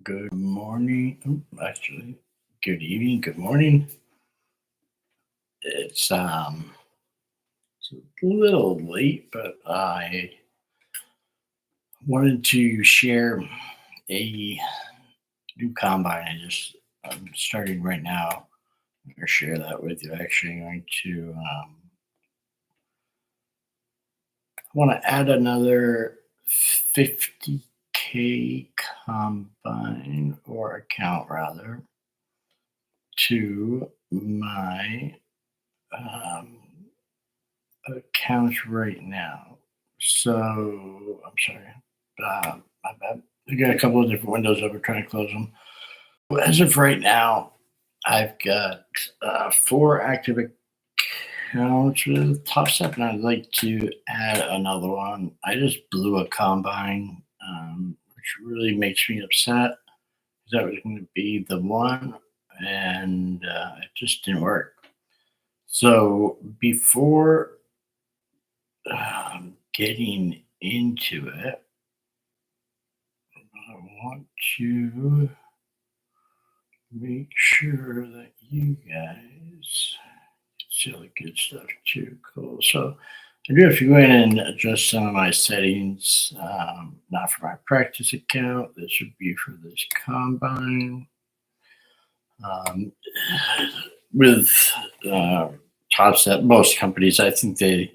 Good morning. Actually, good evening. Good morning. It's it's a little late, but I wanted to share a new combine. I'm starting right now. I'm going to share that with you. Actually, I'm going to want to add another 50K combine or account rather to my um, account right now. So I'm sorry. My bad. I got a couple of different windows open trying to close them. As of right now, I've got four active accounts with Top Step, and I'd like to add another one. I just blew a combine, which really makes me upset. That was going to be the one, and it just didn't work. So before getting into it, I want to make sure that you guys see all the good stuff too. Cool. So I do have to go in and adjust some of my settings, not for my practice account. This would be for this combine. Um, with uh, top set, most companies, I think they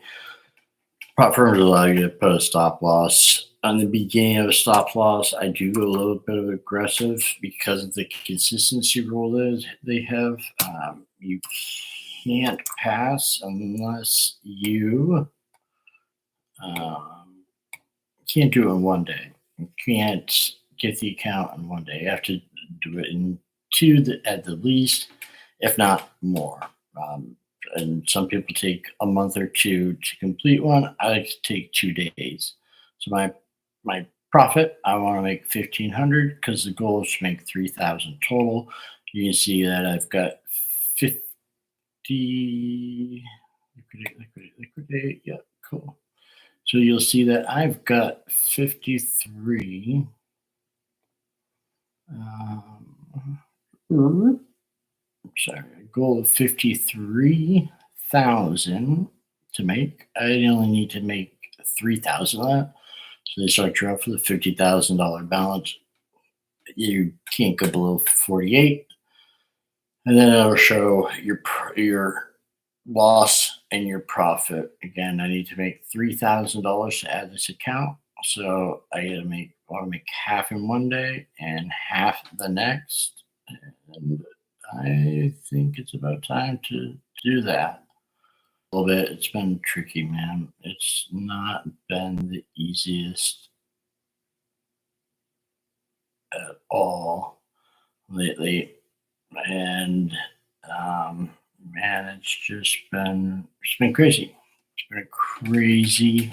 prop firms allow you to put a stop loss. On the beginning of a stop loss, I do go a little bit of aggressive because of the consistency rule that they have. You can't pass unless you can't do it in one day. You can't get the account in one day. You have to do it in two at the least, if not more. Um, and some people take a month or two to complete one. I like to take 2 days. So my profit, I want to make 1,500 because the goal is to make 3,000 total. You can see that I've got 50 liquidate. Yeah, cool. So you'll see that I've got 53. Sorry, a goal of 53,000 to make. I only need to make 3,000 of that. So they start you out for the $50,000 balance. You can't go below 48, and then it'll show your loss and your profit. Again, I need to make $3,000 to add this account. So I want to make half in one day and half the next. And I think it's about time to do that. A little bit. It's been tricky, man. It's not been the easiest at all lately, and man, it's been crazy. It's been a crazy,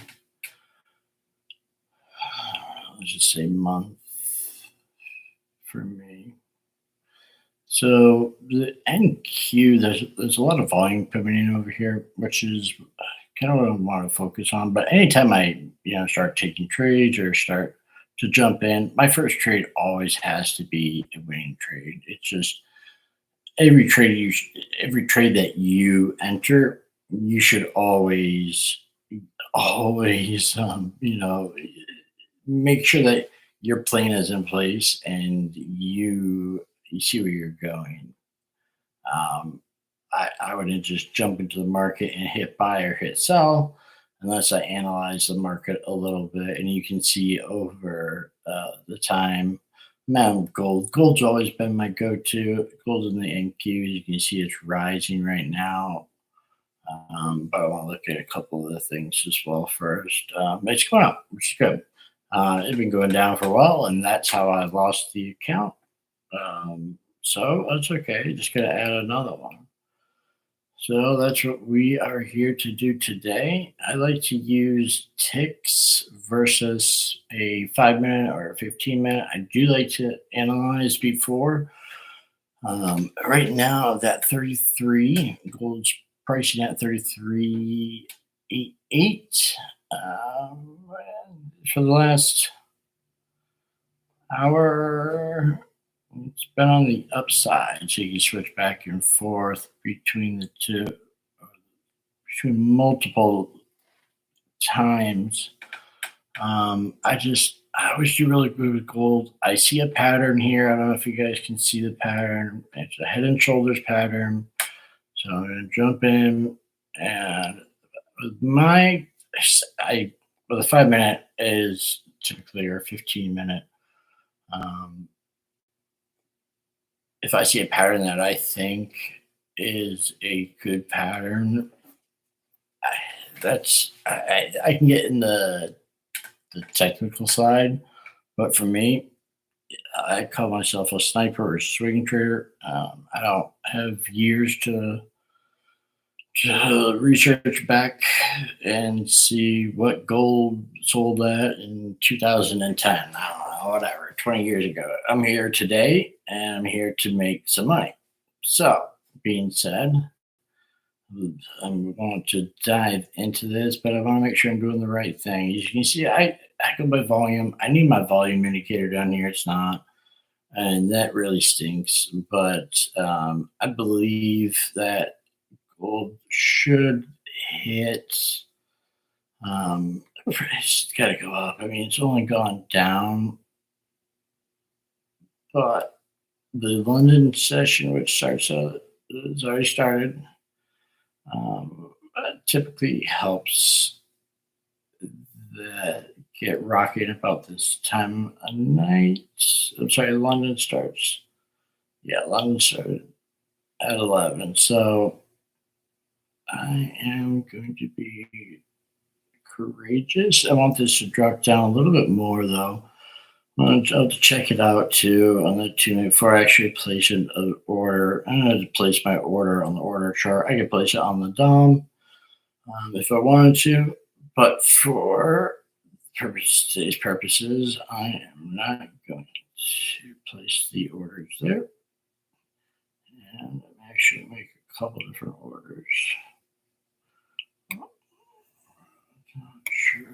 let's just say, month for me. So the NQ, there's a lot of volume coming in over here, which is kind of what I want to focus on. But anytime I start taking trades or start to jump in, my first trade always has to be a winning trade. It's just every trade that you enter, you should always make sure that your plan is in place and you see where you're going. Um, I wouldn't just jump into the market and hit buy or hit sell unless I analyze the market a little bit. And you can see over the time, man, Gold's always been my go-to. Gold in the NQ, you can see it's rising right now. But I want to look at a couple of the things as well first. It's going up, which is good. It's been going down for a while, and that's how I lost the account. So that's okay. Just gonna add another one. So that's what we are here to do today. I like to use ticks versus a 5 minute or a 15 minute. I do like to analyze before. Right now, that 33 gold's pricing at 33.88. For the last Our It's been on the upside, so you can switch back and forth between the two, between multiple times. I always do really good with gold. I see a pattern here. I don't know if you guys can see the pattern. It's a head and shoulders pattern. So I'm going to jump in, and with my I well, the 5 minute is typically, or 15 minute. Um, if I see a pattern that I think is a good pattern, I, I can get in the technical side, but for me, I call myself a sniper or swing trader. I don't have years to research back and see what gold sold at in 2010. I don't know, whatever, 20 years ago. I'm here today and I'm here to make some money. So, being said, I'm going to dive into this, but I want to make sure I'm doing the right thing. As you can see, I go by volume. I need my volume indicator down here. It's not, and that really stinks. But I believe that gold should hit. It's got to go up. I mean, it's only gone down, but the London session, which starts out, has already started. Typically helps that get rocking about this time of night. I'm sorry, London starts. Yeah, London started at 11. So I am going to be courageous. I want this to drop down a little bit more, though. I'll have to check it out too on the 2 minute before I actually place an order. I'm going to place my order on the order chart. I can place it on the DOM if I wanted to, but for today's purposes, I am not going to place the orders there. And I'm actually make a couple different orders. Not sure.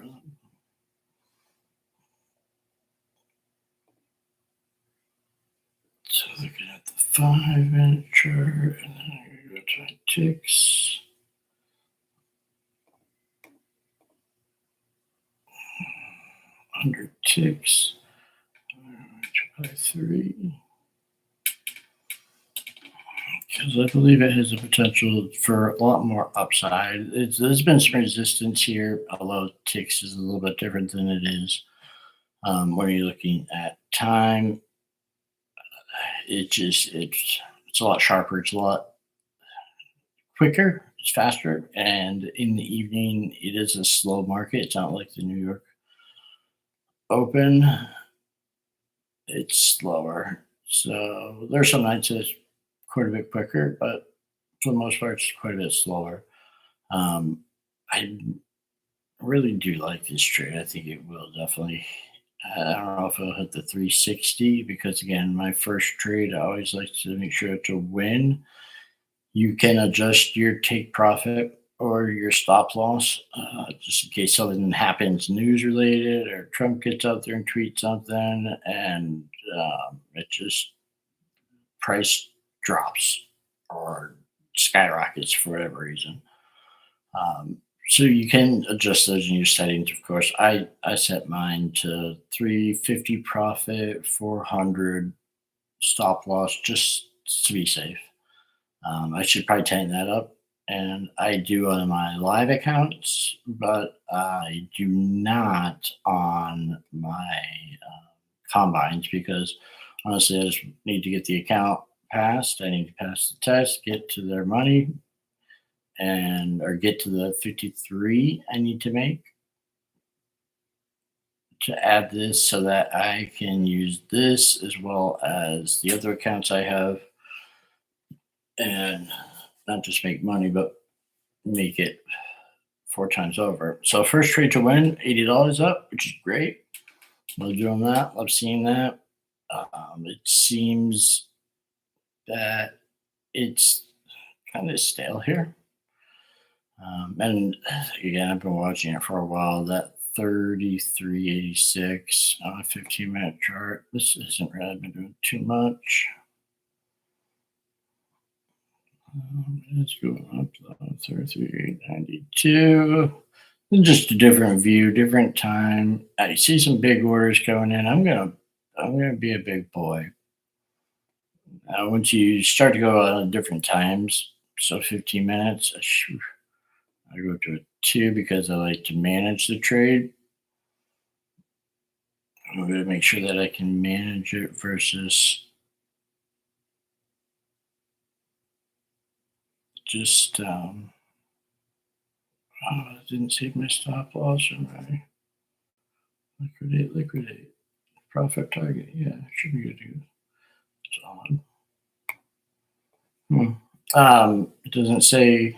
So looking at the 5 minute chart, and then I'm going to go to my ticks. Under ticks, by 3. Because I believe it has the potential for a lot more upside. There's been some resistance here, although ticks is a little bit different than it is when you're looking at time. It's a lot sharper. It's a lot quicker. It's faster, and in the evening, it is a slow market. It's not like the New York Open. It's slower. So there's some nights it's quite a bit quicker, but for the most part, it's quite a bit slower. I really do like this trade. I think it will definitely. I don't know if it'll hit the 360 because, again, my first trade, I always like to make sure to win. You can adjust your take profit or your stop loss just in case something happens news related or Trump gets out there and tweets something and it just price drops or skyrockets for whatever reason. So you can adjust those in your settings, of course. I set mine to 350 profit, 400 stop loss, just to be safe. I should probably tighten that up. And I do on my live accounts, but I do not on my combines because honestly, I just need to get the account passed. I need to pass the test, get to their money, or get to the 53 I need to make to add this so that I can use this as well as the other accounts I have and not just make money, but make it 4 times over. So first trade to win, $80 up, which is great. Love doing that. Love seeing that. It seems that it's kind of stale here. And again, I've been watching it for a while. That 33.86 on a 15-minute chart. This hasn't really been doing too much. It's going up to 33.92. Just a different view, different time. I see some big orders going in. I'm gonna be a big boy. Once you start to go on different times, so 15 minutes, I go to a 2 because I like to manage the trade. I'm going to make sure that I can manage it versus just, I didn't save my stop loss or my liquidate, profit target. Yeah, should be good to go. It's on. It doesn't say,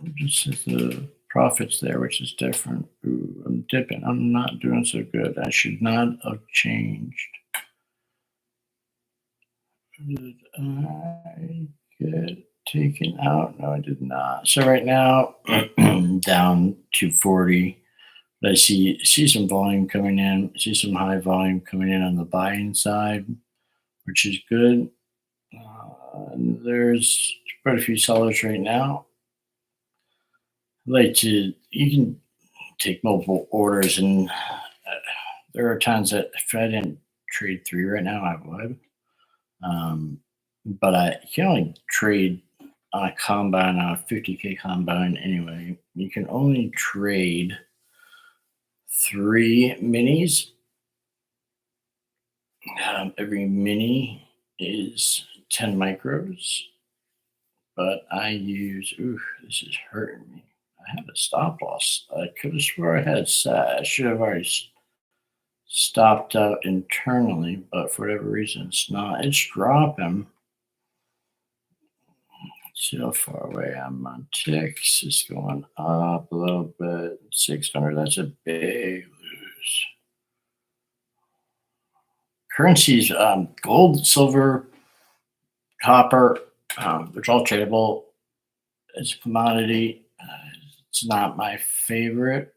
it just says the profits there, which is different. Ooh, I'm dipping. I'm not doing so good. I should not have changed. Did I get taken out? No, I did not. So right now, down 240. But I see some volume coming in. I see some high volume coming in on the buying side, which is good. And there's quite a few sellers right now. You can take multiple orders, and there are times that if I didn't trade 3 right now, I would. But I can only trade on a combine, on a 50K combine anyway. You can only trade 3 minis. Every mini is 10 micros, but I use, this is hurting me. I have a stop loss. I could have swore I had set. I should have already stopped out internally, but for whatever reason, it's not. It's dropping. See how far away I'm on ticks. It's going up a little bit. 600. That's a big lose. Currencies, gold, silver, copper, which are all tradable as a commodity. It's not my favorite,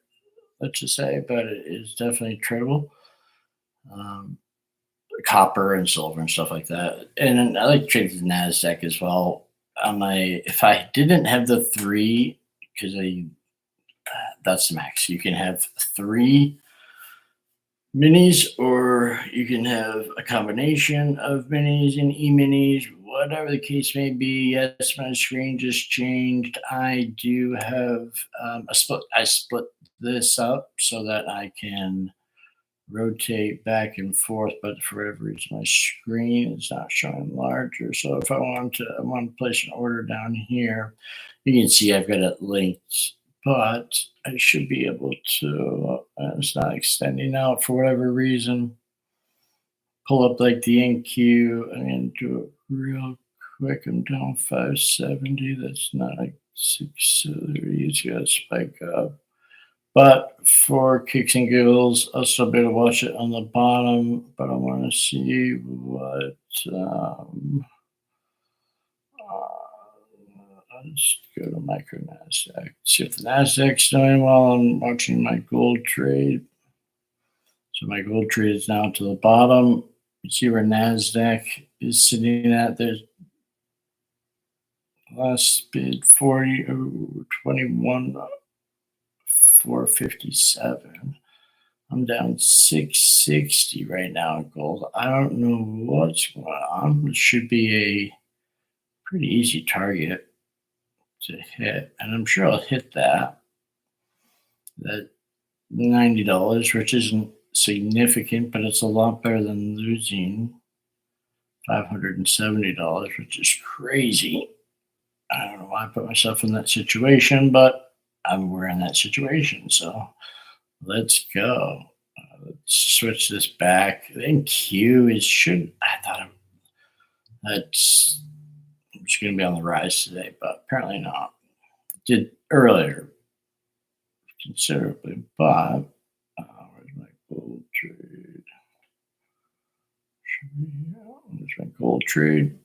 let's just say, but it is definitely tradable. Copper and silver and stuff like that. And then I like to trade the NASDAQ as well. If I didn't have the 3, because that's the max. You can have 3 minis, or you can have a combination of minis and e-minis, whatever the case may be. Yes, my screen just changed. I do have a split. I split this up so that I can rotate back and forth, but for whatever reason, my screen is not showing larger. So if I want to place an order down here, you can see I've got it linked, but I should be able to, it's not extending out for whatever reason. Pull up like the NQ and do it real quick. I'm down 570. That's not like 630. It's got to spike up. But for kicks and giggles, I'll still be able to watch it on the bottom, but I want to see what, let's go to micro NASDAQ. See if the NASDAQ's doing well. I'm watching my gold trade. So my gold trade is now to the bottom. You see where NASDAQ is sitting at. There's last bid 21. 457. I'm down 660 right now in gold. I don't know what's going on. It should be a pretty easy target to hit, and I'm sure I'll hit that. That $90, which isn't significant, but it's a lot better than losing $570, which is crazy. I don't know why I put myself in that situation, but we're in that situation, so let's go. Let's switch this back. Then Q is I thought that's it's going to be on the rise today, but apparently not. Did earlier considerably, but where's my gold trade? Where's my gold trade?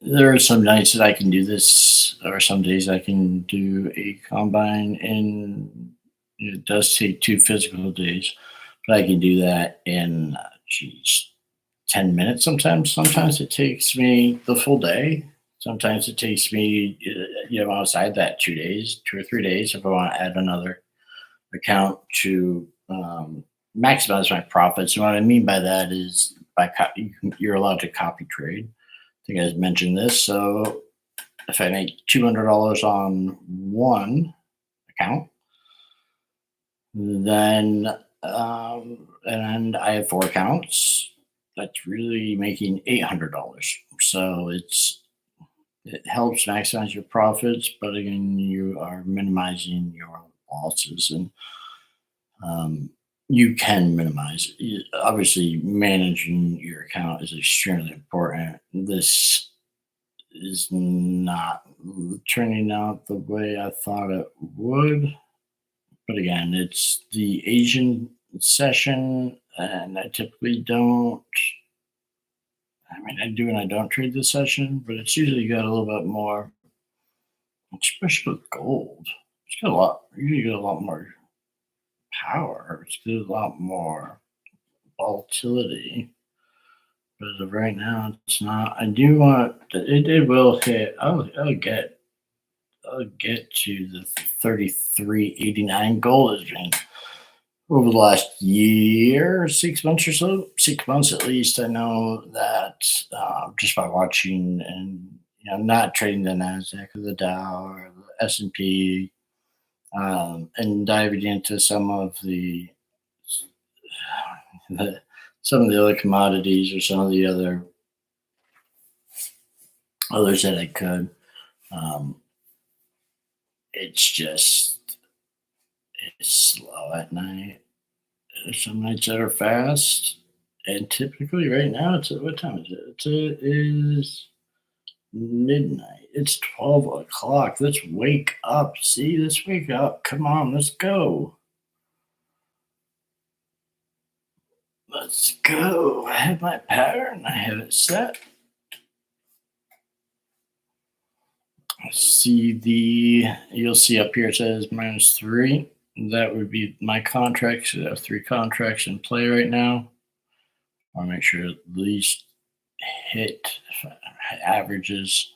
There are some nights that I can do this, or some days I can do a combine, and it does take 2 physical days, but I can do that in, geez, 10 minutes sometimes. Sometimes it takes me the full day. Sometimes it takes me, outside that 2 days, 2 or 3 days, if I want to add another account to maximize my profits. And what I mean by that is you're allowed to copy trade. I think I mentioned this. So if I make $200 on one account, then and I have 4 accounts, that's really making $800. So it helps maximize your profits, but again, you are minimizing your losses, and um, you can minimize. Obviously, managing your account is extremely important. This is not turning out the way I thought it would. But again, it's the Asian session, and I typically don't. I mean, I do and I don't trade this session, but it's usually got a little bit more, especially with gold. It's got a lot, usually got a lot more power. It's got a lot more volatility. But as of right now, it's not. I do want it. It will hit. I'll get to the 33.89 goal has been over the last year, 6 months or so, 6 months at least. I know that just by watching and not trading the Nasdaq or the Dow or the S&P, and diving into the some of the other commodities or some of the others that I could. Um, it's just it's slow at night. There's some nights that are fast, and typically right now it's at what time is it? It is midnight. It's 12 o'clock. Let's wake up. See, let's wake up. Come on, let's go. Let's go. I have my pattern. I have it set. You'll see up here it says -3. That would be my contracts. I have 3 contracts in play right now. I want to make sure at least hit averages.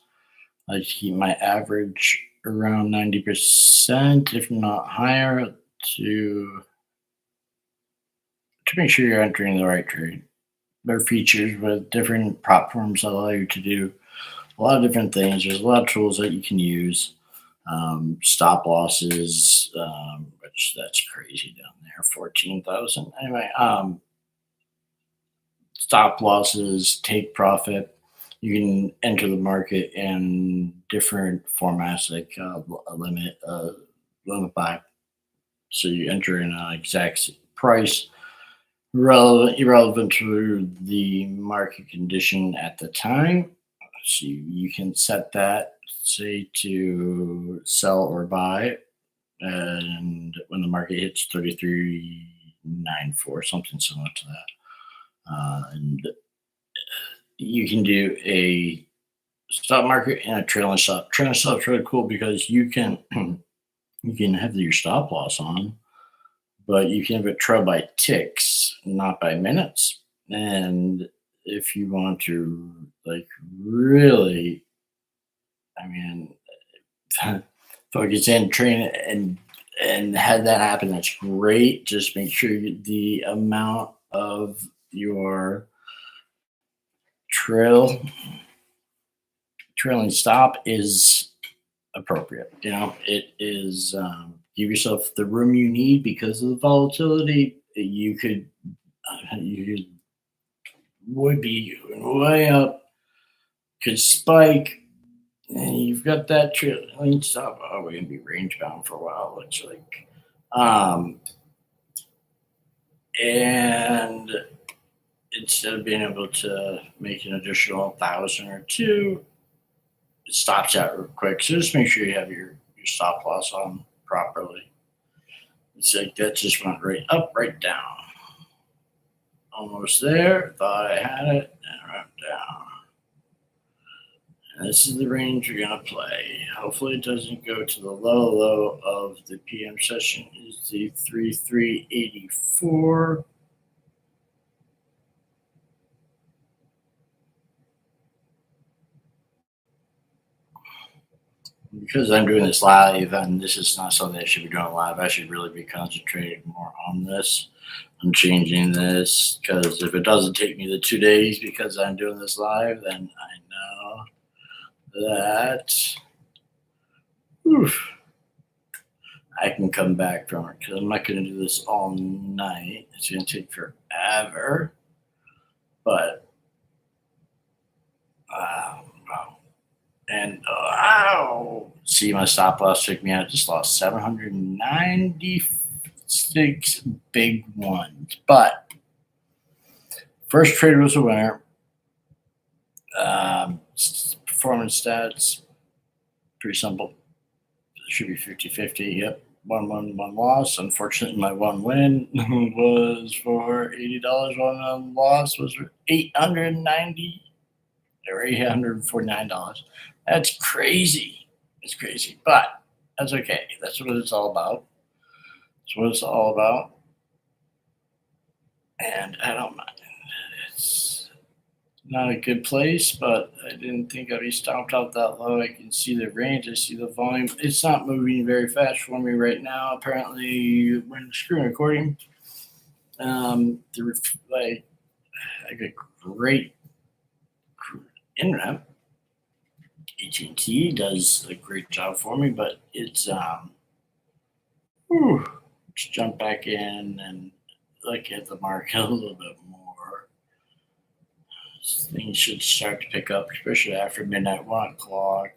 I like to keep my average around 90%, if not higher, to make sure you're entering the right trade. There are features with different platforms that allow you to do a lot of different things. There's a lot of tools that you can use. Stop losses, which that's crazy down there, 14,000. Anyway, stop losses, take profit. You can enter the market in different formats, like a limit buy. So you enter in an exact price irrelevant to the market condition at the time. So you can set that, say, to sell or buy, and when the market hits 33.94, something similar to that, and you can do a stop market and a trailing stop. Trailing stop is really cool because you can you can have your stop loss on, but you can have it trail by ticks, not by minutes. And if you want to, like, really, I mean, focus in, train it, and have that happen, that's great. Just make sure the amount of your trail trailing stop is appropriate. It is, give yourself the room you need because of the volatility. You would be way up, could spike, and you've got that trailing stop. Oh, we're gonna be range bound for a while. Looks like, and instead of being able to make an additional 1,000 or two, it stops out real quick. So just make sure you have your stop loss on properly. It's like that just went right up, right down. Almost there. Thought I had it, and right down. And this is the range we're going to play. Hopefully it doesn't go to the low of the PM session is the 3384. Because I'm doing this live, and this is not something I should be doing live, I should really be concentrating more on this. I'm changing this because if it doesn't take me the 2 days because I'm doing this live, then I know that I can come back from it, because I'm not going to do this all night. It's going to take forever. But, wow. And, see, my stop loss took me out. Just lost 796 big ones. But first trade was a winner. Performance stats, pretty simple. It should be 50-50. Yep. One loss. Unfortunately, my one win was for $80. One loss was for $890 or $849. That's crazy. It's crazy, but that's okay. That's what it's all about. That's what it's all about. And I don't mind. It's not a good place, but I didn't think I'd be stopped out that low. I can see the range. I see the volume. It's not moving very fast for me right now. Apparently, when screen recording, I got great internet. AT&T does a great job for me, but it's let's jump back in and look at the market a little bit more. Things should start to pick up, especially after midnight 1 o'clock.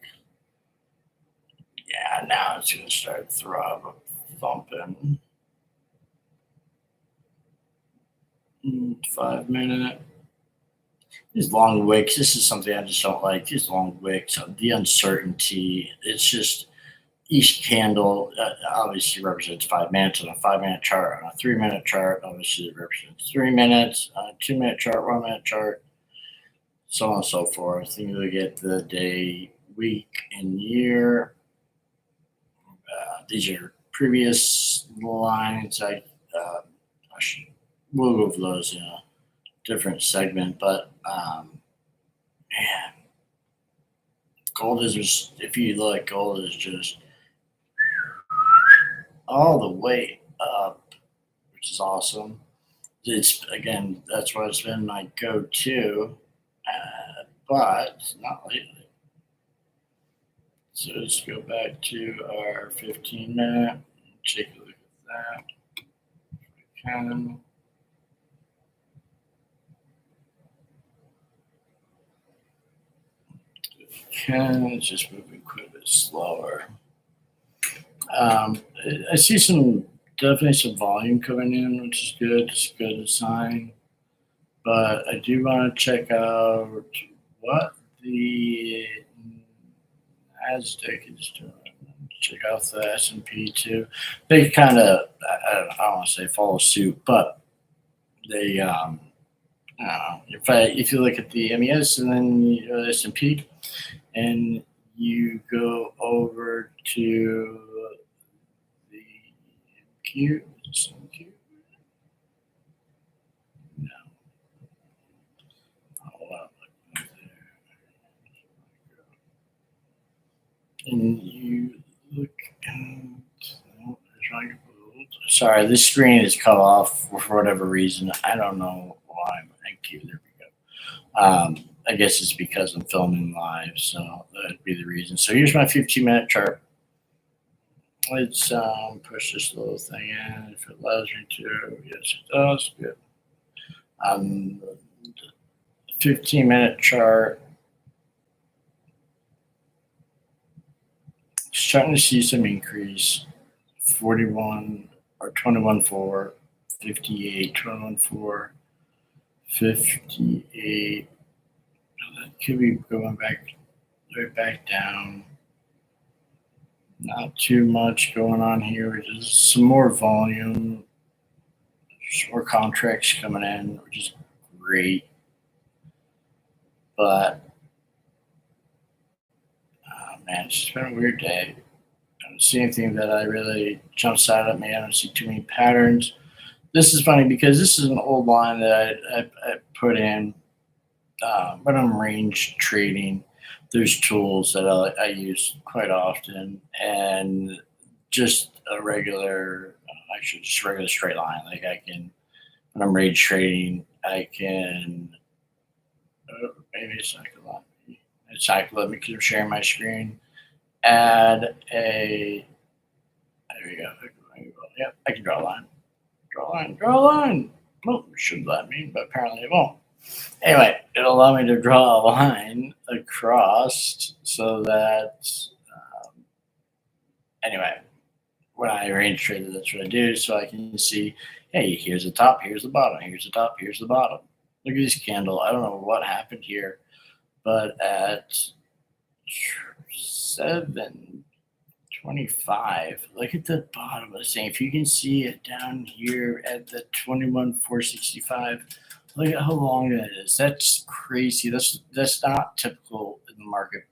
Yeah, now it's going to start thumping. 5 minute. These long wicks, this is something I just don't like. These long wicks, the uncertainty. It's just each candle obviously represents 5 minutes on a 5-minute chart. On a 3-minute chart, obviously it represents 3 minutes. On a 2-minute chart, 1-minute chart, so on and so forth. Then you get the day, week, and year. These are previous lines. We'll go over those in a different segment, but man, gold is just, if you look, gold is just all the way up, which is awesome. It's, again, that's why it's been my go-to, but not lately. So let's go back to our 15-minute. Take a look at that. If we can. It's just moving quite a bit slower. I see definitely some volume coming in, which is good. It's a good sign. But I do want to check out what the Nasdaq is doing. Check out the S&P too. They kind of, I don't want to say follow suit, but they, if you look at the MES and then you go to S&P, and you go over to the Q. No. Hold on. And you look at. Sorry, this screen is cut off for whatever reason. I don't know why. Thank you. There we go. I guess it's because I'm filming live, so that'd be the reason. So here's my 15-minute chart. Let's push this little thing in if it allows me to. Yes, it does. Good. 15-minute chart. Starting to see some increase. 41 or 21.4, 58, 21.4, 58. That could be going right back down. Not too much going on here. Just some more volume. There's more contracts coming in, which is great. But man, it's just been a weird day. I don't see anything that I really jumps out at me. I don't see too many patterns. This is funny because this is an old line that I put in when I'm range trading. There's tools that I use quite often, and just a regular, actually just regular straight line. Like I can, when I'm range trading, I can, maybe it's not gonna let me. It's not gonna let me because I'm sharing my screen. Add a, there we go. Yep, I can draw a line. Draw a line. Draw a line. Well, it should let me, but apparently it won't. Anyway, it'll allow me to draw a line across so that, anyway, when I range trade, that's what I do. So I can see, hey, here's the top, here's the bottom, here's the top, here's the bottom. Look at this candle. I don't know what happened here, but at 7:25, look at the bottom of the thing. If you can see it down here at the 21,465, look at how long that is. That's crazy. That's not typical in the market.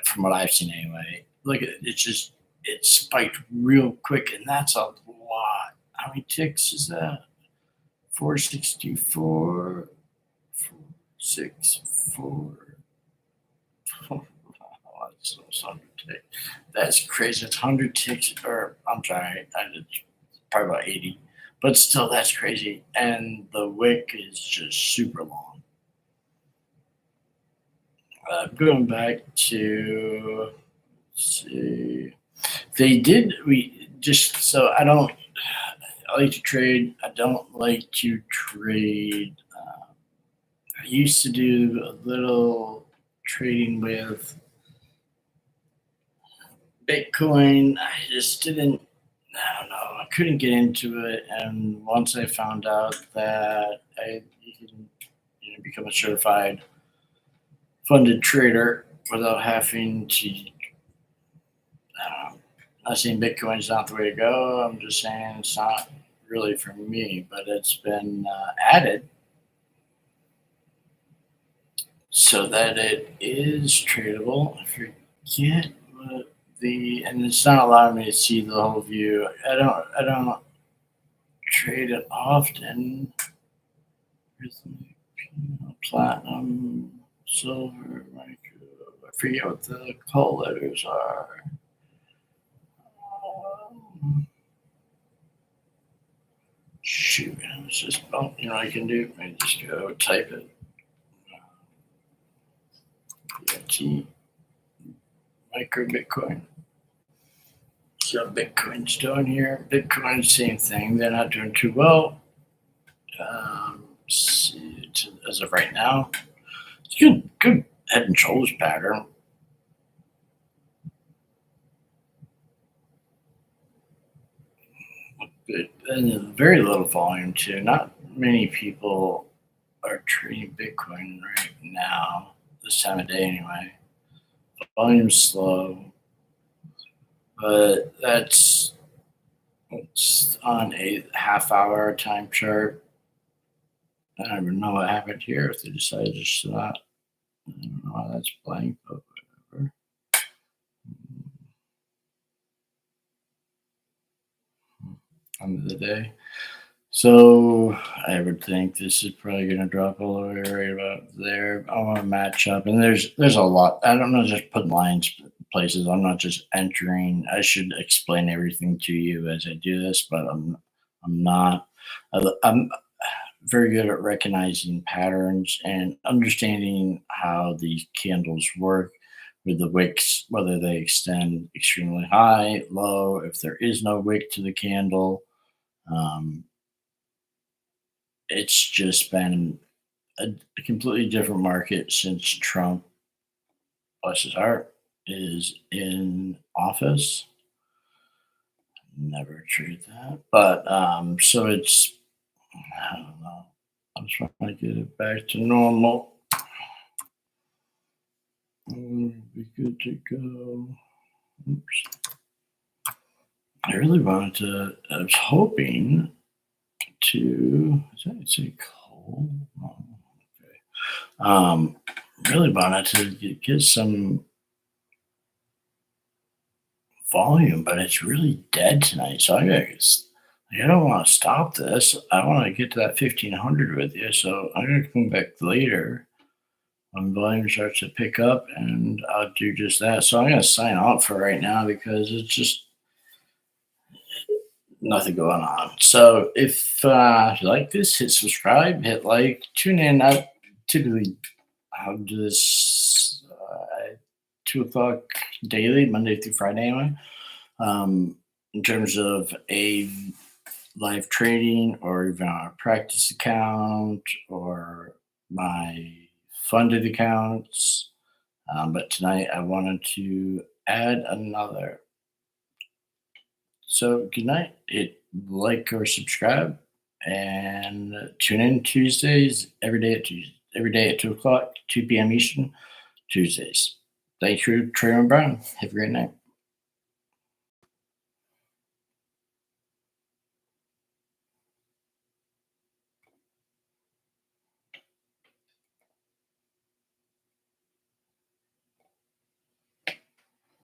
From what I've seen anyway. Look at it. It spiked real quick, and that's a lot. How many ticks is that? 464, 464. That's crazy. It's 100 ticks, or I'm sorry, I did probably about 80, but still, that's crazy. And the wick is just super long. Going back to, let's see, I don't, I like to trade. I don't like to trade. I used to do a little trading with Bitcoin. I just didn't, I don't know, I couldn't get into it. And once I found out that you can become a certified funded trader without having to, I'm not saying Bitcoin's not the way to go. I'm just saying it's not really for me, but it's been added so that it is tradable. I forget what and it's not allowing me to see the whole view. I don't trade it often. Platinum, silver, I forget what the call letters are. Shoot, it's just, I can do, I just go type it. BIT, micro Bitcoin. So Bitcoin's doing here. Bitcoin, same thing. They're not doing too well. As of right now, it's good head and shoulders pattern. And very little volume too. Not many people are trading Bitcoin right now, this time of day anyway. Volume's slow, but it's on a half-hour time chart. I don't even know what happened here. If they decided just to not, I don't know why that's blank, but whatever. End of the day. So I would think this is probably going to drop all the way right about there. I want to match up, and there's a lot. I don't know, just put lines places. I'm not just entering. I should explain everything to you as I do this, but I'm not. I'm very good at recognizing patterns and understanding how these candles work with the wicks, whether they extend extremely high, low, if there is no wick to the candle. It's just been a completely different market since Trump, bless his heart, is in office. Never trade that. But so it's, I don't know. I'm trying to get it back to normal. Be good to go. Oops. I really wanted to, I was hoping to, say coal? Oh, okay. Really wanted to get some volume, but it's really dead tonight. So I don't want to stop this. I want to get to that 1500 with you. So I'm going to come back later when volume starts to pick up, and I'll do just that. So I'm going to sign off for right now because it's just nothing going on. So if you like this, hit subscribe, hit like, tune in. I typically I'll do this 2 o'clock daily, Monday through Friday anyway. In terms of a live trading or even a practice account or my funded accounts. But tonight I wanted to add another. So good night. Hit like or subscribe, and tune in Tuesdays every day at 2 o'clock, 2 p.m. Eastern, Tuesdays. Thanks for trading, Brian. Have a great night.